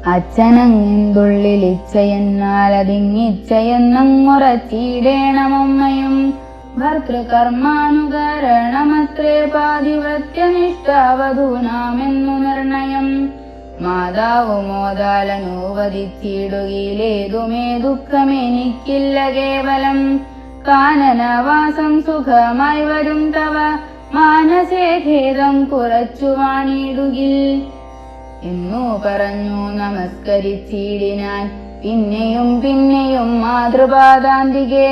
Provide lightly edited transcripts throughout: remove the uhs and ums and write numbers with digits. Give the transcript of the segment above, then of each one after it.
അച്ഛനങ്ങിന്തുള്ളിലിച്ഛയെന്നാൽ അതിങ്ങിച്ഛയെന്നങ്ങുറച്ചിടേണമമ്മയും ഭർതൃകർമാനുകരണമത്രേ പാതിവ്രത്യനിഷ്ഠാവധൂനാമെന്നു നിർണയം. മാതാവു മോദാലനുവദിച്ചിടുകിലേതുമേ ദുഃഖമെനിക്കില്ല കേവലം. കാനനവാസം സുഖമായി വരും തവ മാനസേ ഖേദം കുറച്ചു വാണിടുകിൽ എന്നു പറഞ്ഞു നമസ്കരിച്ചിടിനാൻ. പിന്നെയും പിന്നെയും മാതൃപാദാന്തികെ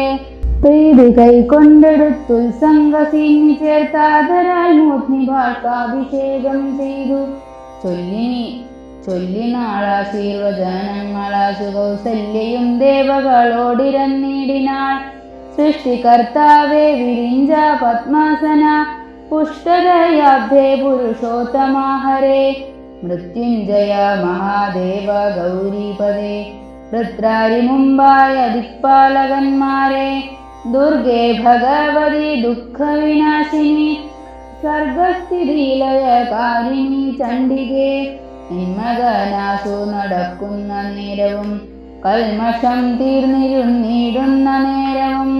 പ്രീതി കൈക്കൊണ്ടെടുത്തുത്സംഗസീനി ചേർത്താതരാൽ മൂർധ്നിഭാഷാഭിഷേകം ചെയ്തു. ചൊല്ലിനാളാശീർവചനങ്ങളാശു കൗസല്യയും ദേവകളോടിരന്നിടിനാൾ. സൃഷ്ടികർത്താവേ വിരിഞ്ച പത്മാസന പുഷ്ടതയാബ്ധേ പുരുഷോത്തമാഹരേ മൃത്യുഞ്ജയ മഹാദേവ ഗൗരീപദേ വൃത്രാരി മുമ്പായ ദിക്പാലകന്മാരെ ദുർഗേ ഭഗവതി ദുഃഖവിനാശിനി സർഗസ്ഥിതിലയകാരിണി ചണ്ഡികേ നിന്മകനാശു നടക്കുന്ന നേരവും കൽമഷം തീർന്നിരുന്നിടുന്ന നേരവും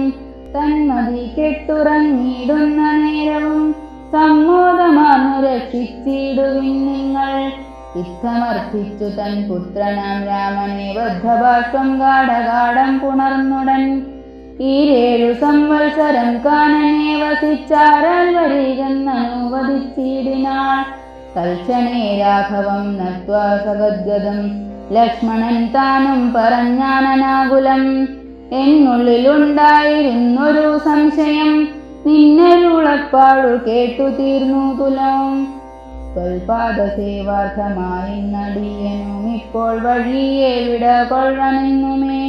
തന്മതി കെട്ടുറങ്ങിടുന്ന നേരവും സമ്മോദമാർന്നു രക്ഷിച്ചിടുവിൻ നിങ്ങൾ. ഇത്തമർത്ഥിച്ചു തൻ പുത്രനാം രാമനെ ബദ്ധഭാഷ്പം ഗാഢഗാഠം പുണർന്നുടൻ. ഈ 7 സംവത്സരം കാനനെ വസിച്ചാരാൽ വരികെന്നനുവദിച്ചിടിനാൾ. തൽക്ഷണേ രാഘവം നത്വാ സഗദ്ഗദം ലക്ഷ്മണൻ താനും പറഞ്ഞാനനാകുലം. എന്നുള്ളിലുണ്ടായിരുന്നൊരു സംശയം നിന്നരുളപ്പാടു കേട്ടു തീർന്നു തുലം. ത്വൽപാദസേവാർത്ഥമായി നടിയനും ഇപ്പോൾ വഴിയെ വിട കൊള്ളണമെന്നുമേ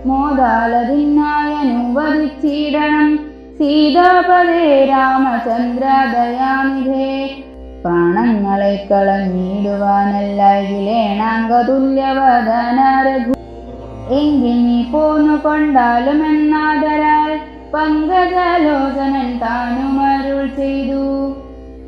മോദാലതിനായനുവദിച്ചിടണം. സീതാപദേ രാമചന്ദ്ര ദയാനിധേ പ്രാണങ്ങളെ കളഞ്ഞിടുവാനല്ലായിലേണാംഗതുല്യവദന രഘു എങ്കിൽ നീ പോന്നു കൊണ്ടാലുമെന്നാദരാൽ പങ്കജലോചനൻ താനുമരുൾ ചെയ്തു.